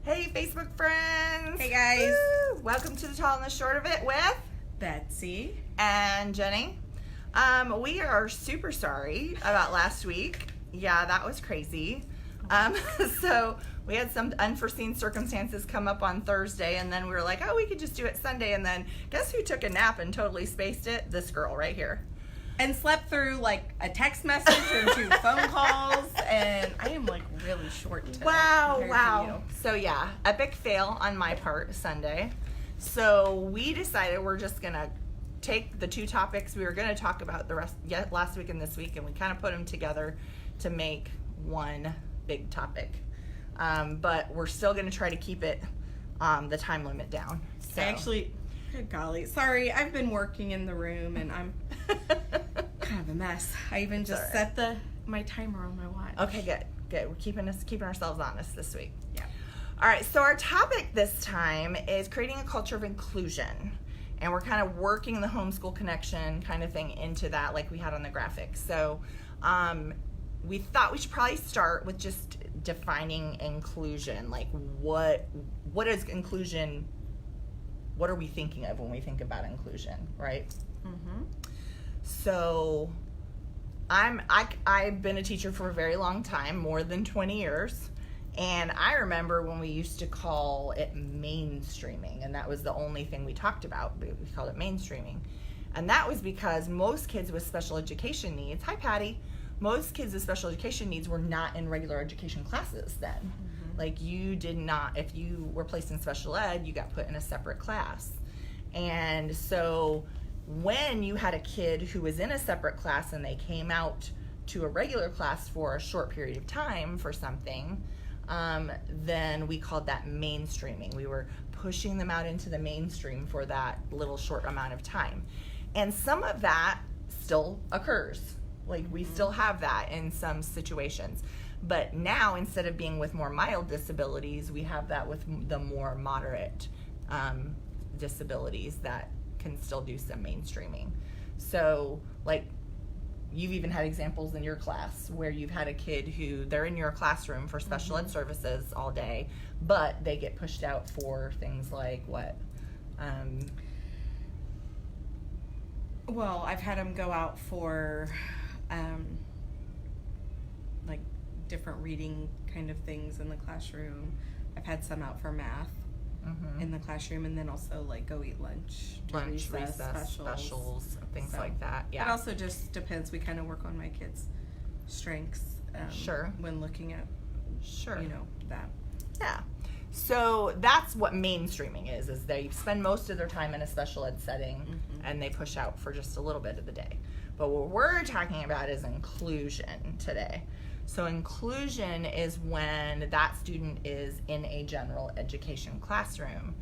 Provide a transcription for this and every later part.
Hey, Facebook friends. Hey, guys. Woo! Welcome to the Tall and the Short of It with Betsy and Jenny. We are super sorry about last week. Yeah, that was crazy. So we had some unforeseen circumstances come up on Thursday, and then we were like, oh, we could just do it Sunday. And then guess who took a nap and totally spaced it? This girl right here. And slept through like a text message and 2 phone calls, and I am like really short today. Wow. So yeah, epic fail on my part Sunday. So we decided we're just gonna take the 2 topics we were gonna talk about last week and this week, and we kind of put them together to make one big topic. But we're still gonna try to keep it the time limit down. So. Actually, good golly, sorry, I've been working in the room and I'm kind of a mess. I even just set my timer on my watch. Okay, good. We're keeping ourselves honest this week. Yeah. All right, so our topic this time is creating a culture of inclusion. And we're kind of working the Homeschool Connection kind of thing into that like we had on the graphic. So we thought we should probably start with just defining inclusion. Like what is inclusion? What are we thinking of when we think about inclusion, right? Mm-hmm. So I've been a teacher for a very long time, more than 20 years. And I remember when we used to call it mainstreaming, and that was the only thing we talked about. We called it mainstreaming. And that was because most kids with special education needs, hi Patty, most kids with special education needs were not in regular education classes then. Mm-hmm. Like you did not, if you were placed in special ed, you got put in a separate class. And so when you had a kid who was in a separate class and they came out to a regular class for a short period of time for something, then we called that mainstreaming. We were pushing them out into the mainstream for that little short amount of time. And some of that still occurs. Like we still have that in some situations. But now instead of being with more mild disabilities, we have that with the more moderate disabilities that can still do some mainstreaming. So like you've even had examples in your class where you've had a kid who they're in your classroom for special ed services all day, but they get pushed out for things like what? Well, I've had them go out for like different reading kind of things in the classroom. I've had some out for math in the classroom, and then also like go eat lunch, recess specials, things like that. Yeah. It also just depends. We kind of work on my kids' strengths. When looking at that. Yeah. So that's what mainstreaming is they spend most of their time in a special ed setting and they push out for just a little bit of the day. But what we're talking about is inclusion today. So inclusion is when that student is in a general education classroom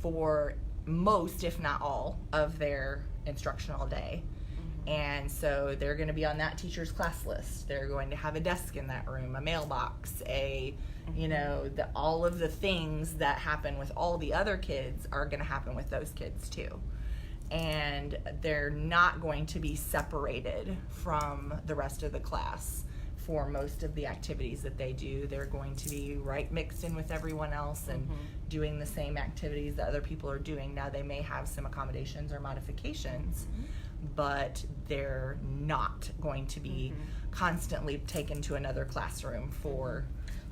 for most, if not all, of their instructional day. And so they're going to be on that teacher's class list. They're going to have a desk in that room, a mailbox, all of the things that happen with all the other kids are going to happen with those kids too. And they're not going to be separated from the rest of the class for most of the activities that they do. They're going to be mixed in with everyone else and doing the same activities that other people are doing. Now they may have some accommodations or modifications, but they're not going to be constantly taken to another classroom for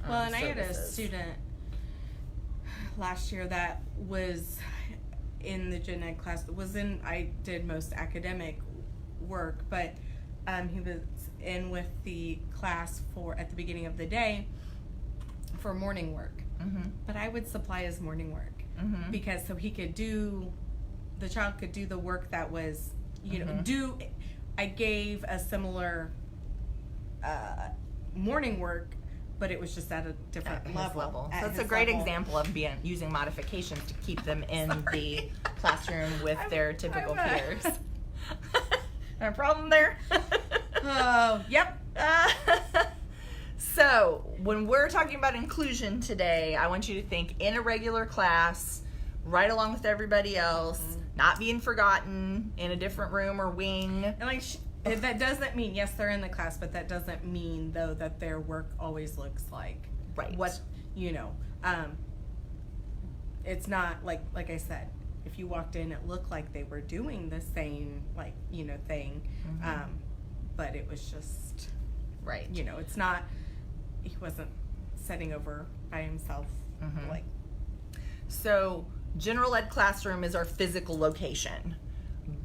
and services. I had a student last year that was in the gen ed class. I did most academic work, but he was in with the class at the beginning of the day for morning work. But I would supply his morning work because so the child could do the work that was I gave a similar morning work, but it was just at a different level. So it's a great example of using modifications to keep them in the classroom with their typical peers. No problem there? Oh, yep. So when we're talking about inclusion today, I want you to think in a regular class, right along with everybody else, not being forgotten in a different room or wing. And that doesn't mean, yes, they're in the class, but that doesn't mean, though, that their work always looks like right. what, it's not like I said, if you walked in, it looked like they were doing the same thing, but it was just right. It's not. He wasn't sitting over by himself So general ed classroom is our physical location.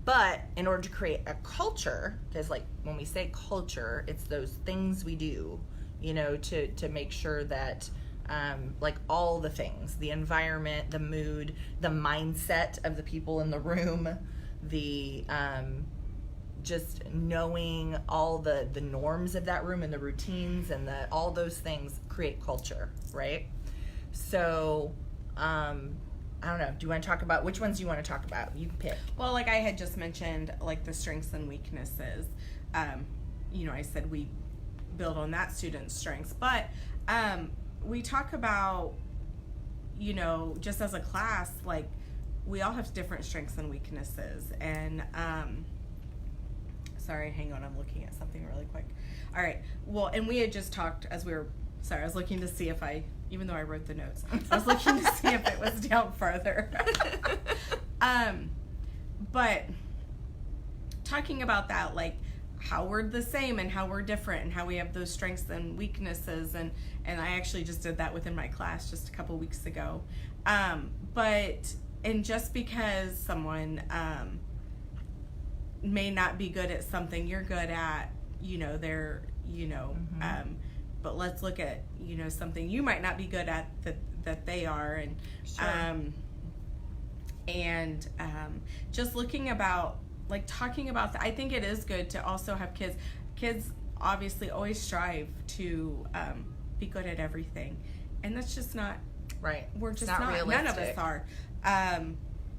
But in order to create a culture, because like when we say culture, it's those things we do, to make sure that like all the things, the environment, the mood, the mindset of the people in the room, the just knowing all the norms of that room and the routines and all those things create culture, right? So I don't know. Do you want to talk about which ones do you want to talk about? You can pick. Well, like I had just mentioned, like the strengths and weaknesses. I said we build on that student's strengths, but we talk about, just as a class, like we all have different strengths and weaknesses. And sorry, hang on, I'm looking at something really quick. All right. Well, and we had just talked as we were. Sorry, I was looking to see if even though I wrote the notes, I was looking to see if it was down further. But talking about that, like how we're the same and how we're different and how we have those strengths and weaknesses, and I actually just did that within my class just a couple weeks ago. And just because someone may not be good at something you're good at, they're, but let's look at, something you might not be good at that they are. And, sure. Just looking about, like talking about that, I think it is good to also have kids obviously always strive to be good at everything. And that's just not, right. We're just not realistic. None of us are.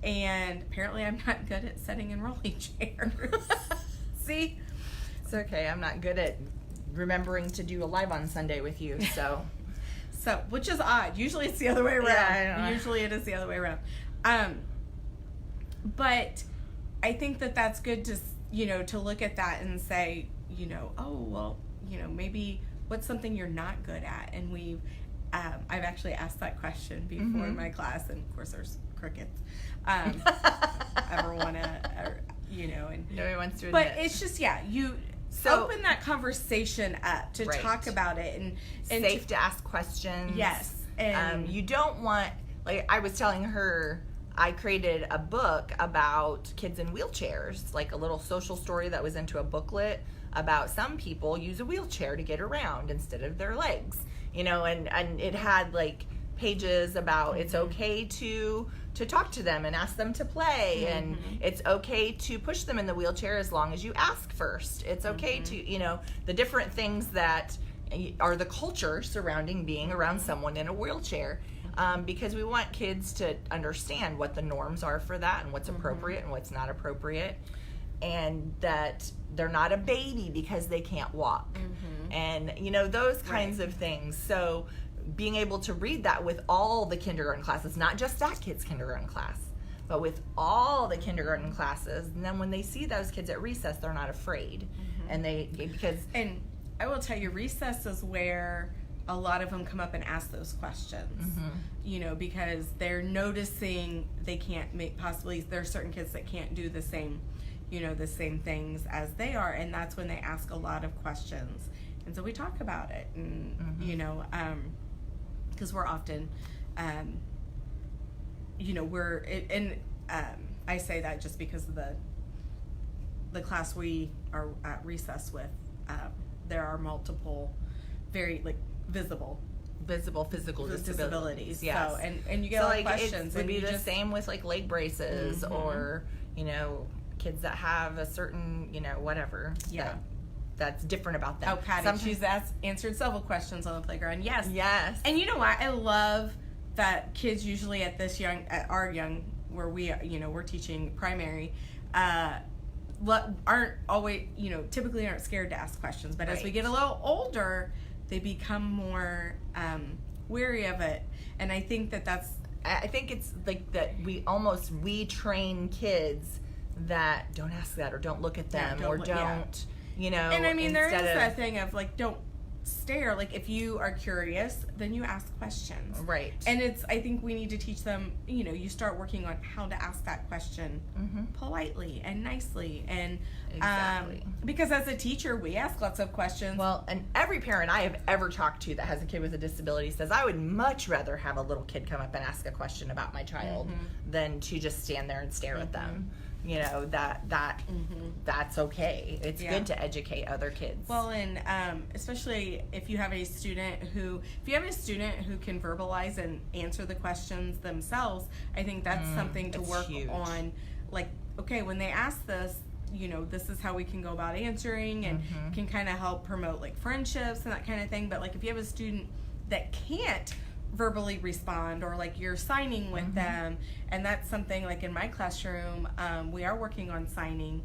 And apparently I'm not good at sitting in rolling chairs. See? It's okay. I'm not good at remembering to do a live on Sunday with you, so which is odd. Usually it's the other way around. Yeah, I know. Usually it is the other way around. But I think that's good to to look at that and say, oh well, maybe what's something you're not good at. And I've actually asked that question before in my class, and of course there's crickets. Ever wanna, and nobody wants to admit. But it's just open that conversation up to talk about it and safe to ask questions. Yes. And you don't want, like I was telling her, I created a book about kids in wheelchairs, like a little social story that was into a booklet about some people use a wheelchair to get around instead of their legs, and it had like pages about it's okay to talk to them and ask them to play, and it's okay to push them in the wheelchair as long as you ask first. It's okay to, the different things that are the culture surrounding being around someone in a wheelchair, because we want kids to understand what the norms are for that and what's appropriate and what's not appropriate, and that they're not a baby because they can't walk, and, those kinds of things. So being able to read that with all the kindergarten classes, not just that kid's kindergarten class, but with all the kindergarten classes, and then when they see those kids at recess, they're not afraid, and and I will tell you, recess is where a lot of them come up and ask those questions, because they're noticing they can't possibly there are certain kids that can't do the same things as they are, and that's when they ask a lot of questions, and so we talk about it, and because we're often, I say that just because of the class we are at recess with, there are multiple very visible physical disabilities. Yes. So, and you get a lot of questions. It would be the same with like leg braces or, kids that have a certain, whatever. Yeah. That's different about them. Oh, Patty, she's answered several questions on the playground. Yes. Yes. And you know what? I love that kids usually at our young, where we are, we're teaching primary, aren't always, typically aren't scared to ask questions. But as we get a little older, they become more wary of it. And I think I think it's like that we train kids that don't ask that or don't look at them or don't. And I mean, there is that thing of like, don't stare. Like, if you are curious, then you ask questions. Right. And I think we need to teach them, you start working on how to ask that question politely and nicely. And Exactly. Because as a teacher, we ask lots of questions. Well, and every parent I have ever talked to that has a kid with a disability says, I would much rather have a little kid come up and ask a question about my child than to just stand there and stare at them. That's okay. It's good to educate other kids. Well, and especially if you have a student who can verbalize and answer the questions themselves, I think that's something to work on. Like, okay, when they ask this, this is how we can go about answering, and can kind of help promote like friendships and that kind of thing. But like, if you have a student that can't verbally respond, or like you're signing with them, and that's something like in my classroom, we are working on signing,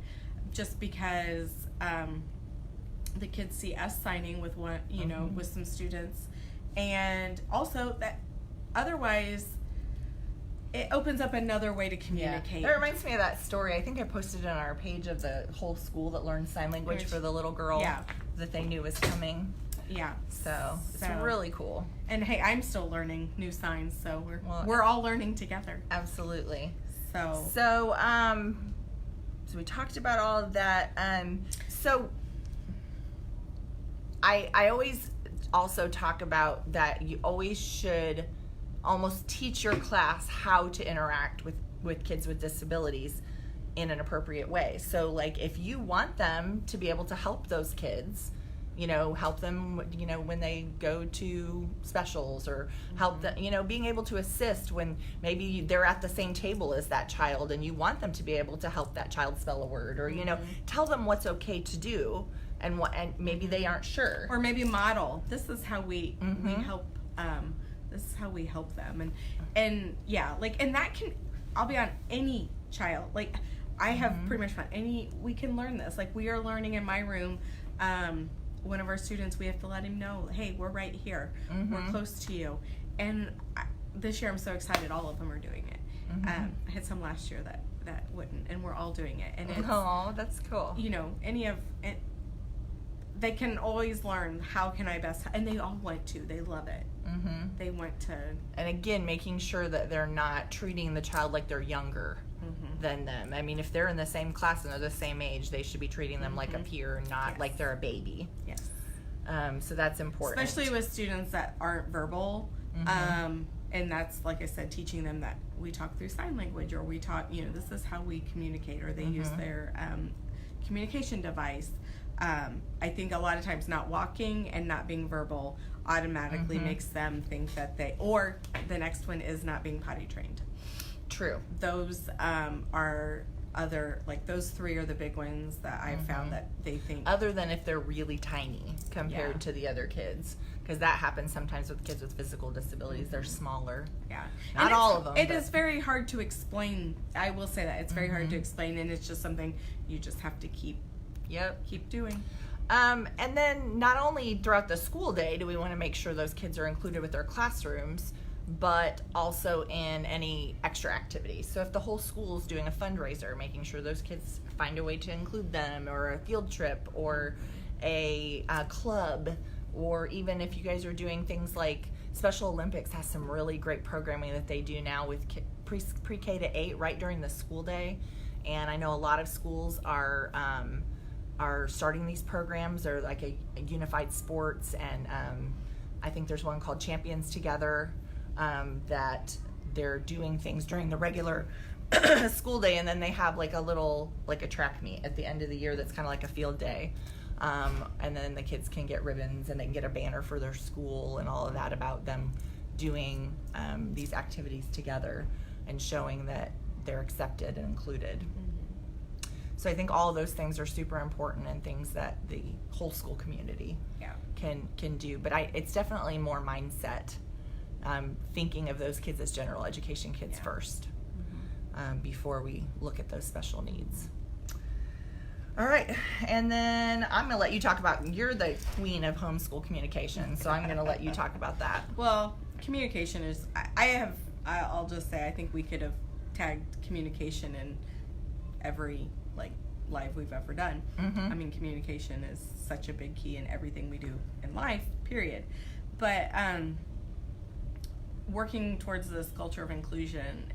just because the kids see us signing with one, with some students, and also that otherwise it opens up another way to communicate. That reminds me of that story. I think I posted it on our page of the whole school that learned sign language for the little girl that they knew was coming. Yeah. So it's really cool. And hey, I'm still learning new signs, so we're all learning together. Absolutely. So we talked about all of that. So I always also talk about that you always should almost teach your class how to interact with kids with disabilities in an appropriate way. So like, if you want them to be able to help those kids, help them, when they go to specials, or help them, being able to assist when maybe they're at the same table as that child and you want them to be able to help that child spell a word, or, tell them what's okay to do and maybe they aren't sure. Or maybe model, this is how we help, this is how we help them. And yeah, like, and that can, I'll be on any child. Like, I have pretty much found we can learn this. Like, we are learning in my room, one of our students, we have to let him know, hey, we're right here. We're close to you. And this year I'm so excited all of them are doing it. I had some last year that wouldn't, and we're all doing it. And it's, that's cool. They can always learn, how can I best, and they all want to. They love it. They want to. And again, making sure that they're not treating the child like they're younger than them. I mean, if they're in the same class and they're the same age, they should be treating them like a peer, not like they're a baby. Yes. So that's important. Especially with students that aren't verbal. And that's, like I said, teaching them that we talk through sign language, or we talk, this is how we communicate, or they use their communication device. I think a lot of times not walking and not being verbal automatically makes them think that or the next one is not being potty trained. True. Those are other, like, those three are the big ones that I've found that they think. Other than if they're really tiny compared to the other kids. Because that happens sometimes with kids with physical disabilities. They're smaller. Yeah. Not all of them. It is very hard to explain. I will say that. It's very hard to explain, and it's just something you just have to keep doing. And then not only throughout the school day do we want to make sure those kids are included with their classrooms, but also in any extra activities. So if the whole school is doing a fundraiser, making sure those kids find a way to include them, or a field trip, or a club, or even if you guys are doing things like Special Olympics has some really great programming that they do now with pre-K to 8 right during the school day. And I know a lot of schools are starting these programs. They're like a unified sports, and I think there's one called Champions Together, that they're doing things during the regular school day, and then they have like a track meet at the end of the year that's kind of like a field day. And then the kids can get ribbons, and they can get a banner for their school and all of that about them doing these activities together and showing that they're accepted and included. So I think all of those things are super important, and things that the whole school community can do. But it's definitely more mindset, thinking of those kids as general education kids first, before we look at those special needs. All right, and then I'm going to let you talk about, you're the queen of homeschool communication, so I'm going to let you talk about that. Well, communication is, I'll just say, I think we could have tagged communication in every, like, life we've ever done. I mean, communication is such a big key in everything we do in life, period. But working towards this culture of inclusion,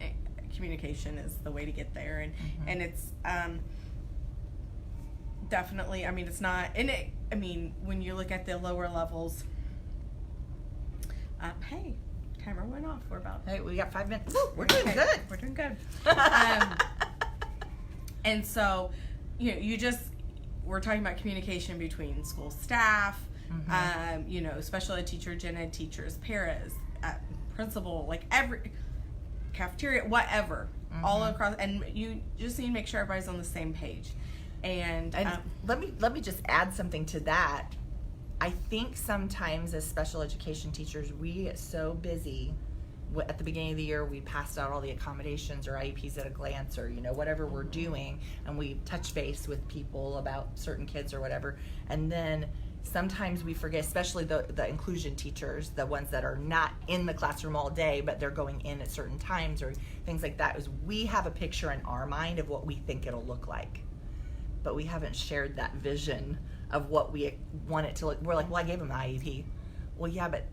communication is the way to get there. And it's definitely, I mean, it's not, and it, I mean, when you look at the lower levels, hey, timer went off. We're about, hey, we got 5 minutes. Woo, we're doing good. We're doing good. And so, we're talking about communication between school staff, special ed teacher, gen ed teachers, paras, principal, like every cafeteria, whatever, all across, and you just need to make sure everybody's on the same page. And let me just add something to that. I think sometimes as special education teachers, we get so busy. At the beginning of the year, we passed out all the accommodations or IEPs at a glance, or whatever we're doing, and we touch base with people about certain kids or whatever. And then sometimes we forget, especially the inclusion teachers, the ones that are not in the classroom all day, but they're going in at certain times or things like that, is we have a picture in our mind of what we think it'll look like, but we haven't shared that vision of what we want it to look. We're like, well, I gave them an IEP. Well, yeah, but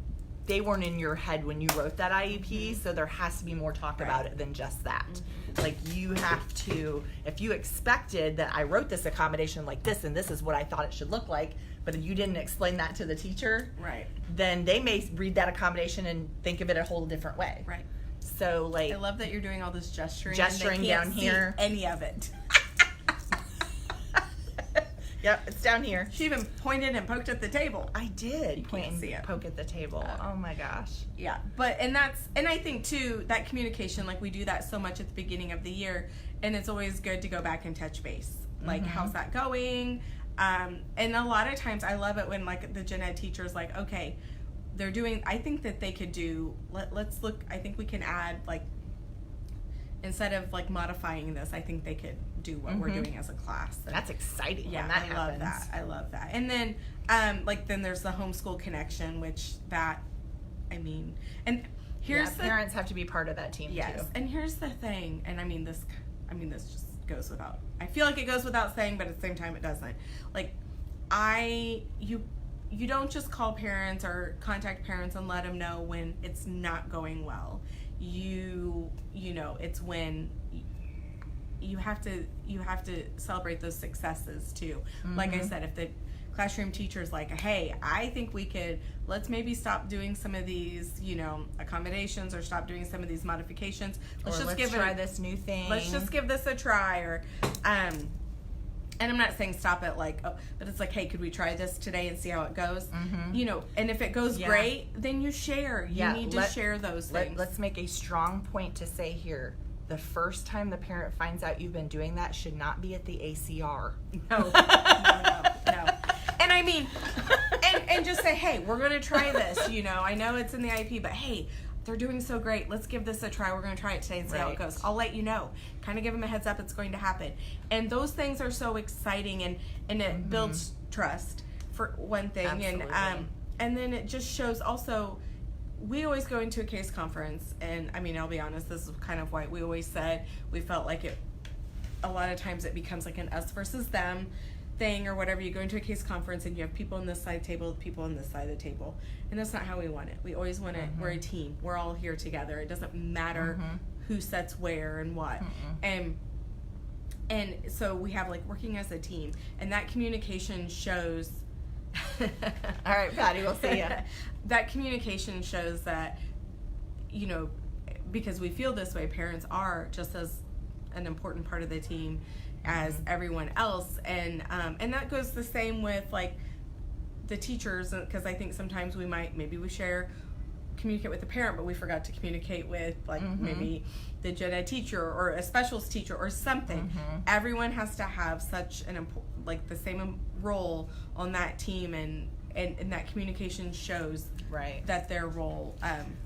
they weren't in your head when you wrote that IEP, so there has to be more talk about it than just that. Like, you have to, if you expected that I wrote this accommodation like this and this is what I thought it should look like, but you didn't explain that to the teacher, right, then they may read that accommodation and think of it a whole different way. Right. So, like, I love that you're doing all this gesturing down here. Any of it. Yep, it's down here. She even pointed and poked at the table. I did you point and poke at the table. Oh my gosh. Yeah, and I think too, that communication, like, we do that so much at the beginning of the year, and it's always good to go back and touch base. Like, how's that going? And a lot of times I love it when, like, the gen ed teacher's like, okay, they're doing, I think that they could do, let's look, I think we can add, like, instead of, like, modifying this, I think they could do what we're doing as a class. And that's exciting. Yeah, when that I love that. I love that. And then, then there's the Homeschool Connection, which that, I mean, and here's the parents have to be part of that team yes, too. and here's the thing, and this just goes without, I feel like it goes without saying, but at the same time it doesn't. Like, you don't just call parents or contact parents and let them know when it's not going well. It's when you have to celebrate those successes too. Like I said, if the classroom teacher's like, hey, I think let's maybe stop doing some of these, accommodations, or stop doing some of these modifications. Let's try this new thing. Let's just give this a try. Or, and I'm not saying stop it, like, oh, but it's like, hey, could we try this today and see how it goes? And if it goes great, then you share. You need to share those things. Let's make a strong point to say here. The first time the parent finds out you've been doing that should not be at the ACR. No. And I mean, and just say, hey, we're going to try this. I know it's in the IEP, but hey, they're doing so great. Let's give this a try. We're going to try it today and see how it goes. I'll let you know. Kind of give them a heads up it's going to happen. And those things are so exciting, and it builds trust, for one thing. Absolutely. And then it just shows also, we always go into a case conference, and I mean, I'll be honest, this is kind of why we always said we felt like a lot of times it becomes like an us versus them thing, or whatever. You go into a case conference and you have people on this side of the table, people on this side of the table, and that's not how we want it. We always want it, we're a team, we're all here together. It doesn't matter who sits where and what. And so we have, like, working as a team, and that communication shows. All right, Patty, we'll see ya. That communication shows that, because we feel this way, parents are just as an important part of the team as everyone else, and that goes the same with, like, the teachers, because I think sometimes we communicate with the parent, but we forgot to communicate with, like, maybe the gen ed teacher or a specialist teacher or something. Everyone has to have such the same role on that team, and that communication shows that their role.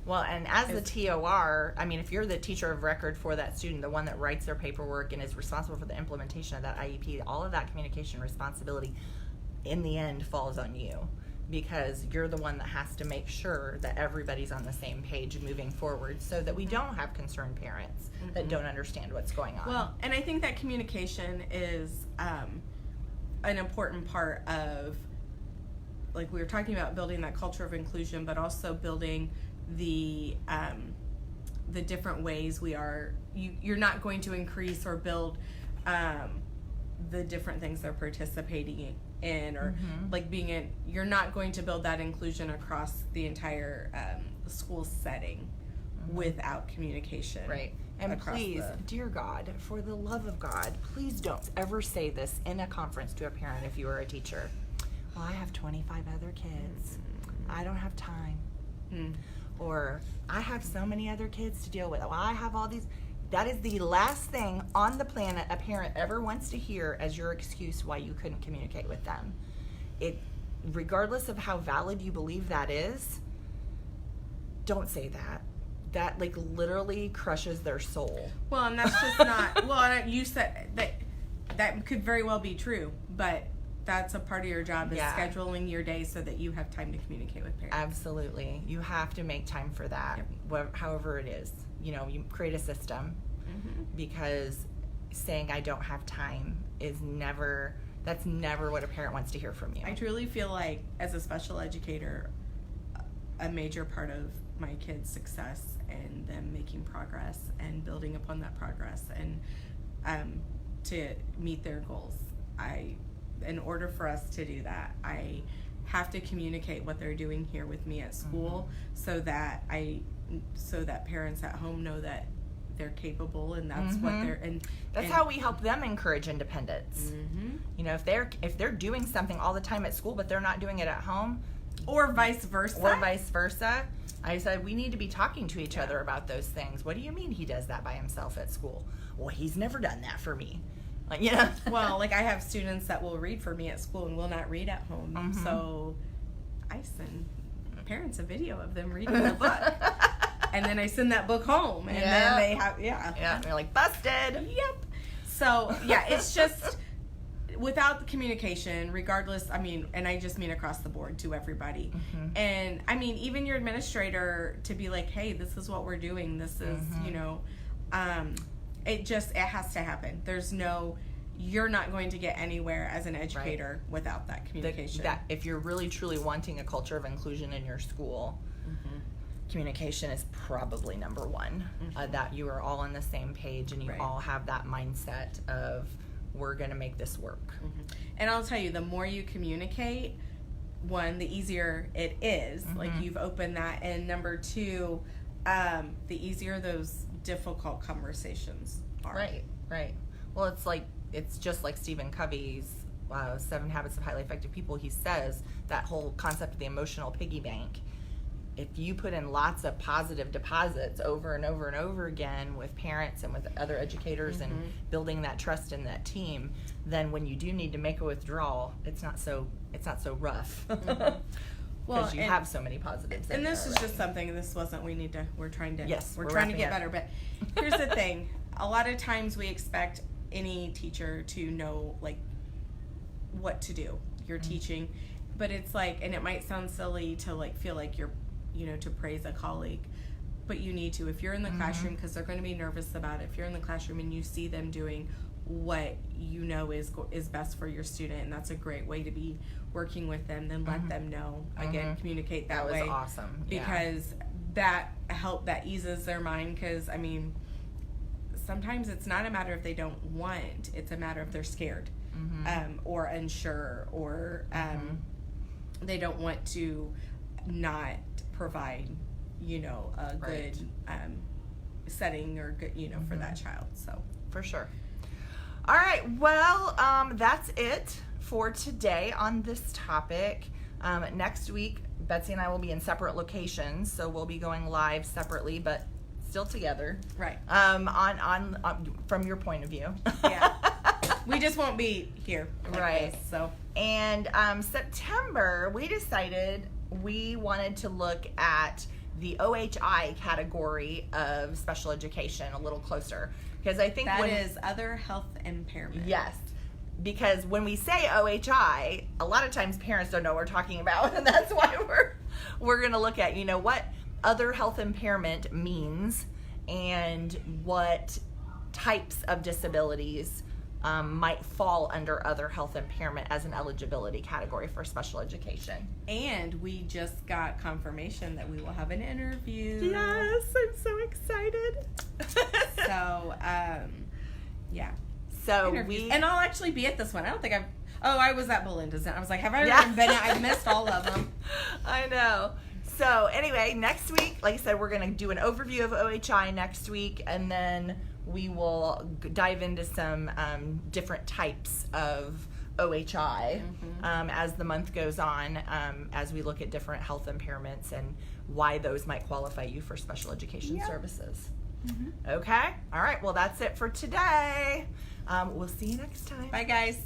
Well, and as the TOR, I mean, if you're the teacher of record for that student, the one that writes their paperwork and is responsible for the implementation of that IEP, all of that communication responsibility in the end falls on you. because you're the one that has to make sure that everybody's on the same page moving forward so that we don't have concerned parents that don't understand what's going on. Well, and I think that communication is an important part of, like we were talking about, building that culture of inclusion, but also building the different ways you're not going to increase or build the different things they're participating in, or like you're not going to build that inclusion across the entire school setting without communication. Right. And please, dear God, for the love of God, please don't ever say this in a conference to a parent if you are a teacher. Well, I have 25 other kids. I don't have time. Or I have so many other kids to deal with. Well, I have all these. That is the last thing on the planet a parent ever wants to hear as your excuse why you couldn't communicate with them. Regardless of how valid you believe that is, don't say that. That like literally crushes their soul. Well, and that's just not. Well, you said that could very well be true, but that's a part of your job is scheduling your day so that you have time to communicate with parents. Absolutely, you have to make time for that. However it is, you create a system, because saying I don't have time is never. That's never what a parent wants to hear from you. I truly feel like, as a special educator, a major part of my kids' success and them making progress and building upon that progress and to meet their goals, in order for us to do that, I have to communicate what they're doing here with me at school, so that parents at home know that they're capable, and that's what they're that's how we help them encourage independence. If they're doing something all the time at school but they're not doing it at home, or vice versa, I said we need to be talking to each other about those things. What do you mean he does that by himself at school? Well, he's never done that for me. Well, like I have students that will read for me at school and will not read at home. So I send parents a video of them reading the book. And then I send that book home. And then they have, and they're like, busted. Yep. So, it's just without the communication, regardless, and I just mean across the board to everybody. And, even your administrator to be like, hey, this is what we're doing. This is, it has to happen. You're not going to get anywhere as an educator without that communication. If you're really truly wanting a culture of inclusion in your school, communication is probably number one. That you are all on the same page and you all have that mindset of we're going to make this work. And I'll tell you, the more you communicate, one, the easier it is. Like you've opened that, and number two, the easier those difficult conversations are. Right. Well, it's just like Stephen Covey's 7 Habits of Highly Effective People. He says that whole concept of the emotional piggy bank. If you put in lots of positive deposits over and over and over again with parents and with other educators and building that trust in that team, then when you do need to make a withdrawal, it's not so rough. Because you have so many positives. And this is just something. We're trying to get better. But here's the thing: a lot of times we expect any teacher to know like what to do. You're teaching, but it's like, and it might sound silly to like feel like you're, to praise a colleague, but you need to. If you're in the classroom, because they're going to be nervous about it. If you're in the classroom and you see them doing what is best for your student, and that's a great way to be working with them, then let them know. Again, communicate that way. That was awesome. Because that eases their mind, because sometimes it's not a matter if they don't want, it's a matter if they're scared or unsure, or they don't want to not provide a good setting or good for that child. So for sure. All right, well, that's it for today on this topic. Next week, Betsy and I will be in separate locations, so we'll be going live separately, but still together. Right. On from your point of view. Yeah. We just won't be here. Right. This, so. And September, we decided we wanted to look at the OHI category of special education a little closer, because I think that is other health impairment. Yes. because when we say OHI, a lot of times parents don't know what we're talking about, and that's why we're going to look at, what other health impairment means and what types of disabilities might fall under other health impairment as an eligibility category for special education. And we just got confirmation that we will have an interview. Yes, I'm so excited. So, yeah. So and I'll actually be at this one. I don't think I was at Belinda's. I was like, have I already been? I've missed all of them. I know. So anyway, next week, like I said, we're going to do an overview of OHI next week, and then we will dive into some different types of OHI as the month goes on, as we look at different health impairments and why those might qualify you for special education services. Okay? All right. Well, that's it for today. We'll see you next time. Bye, guys.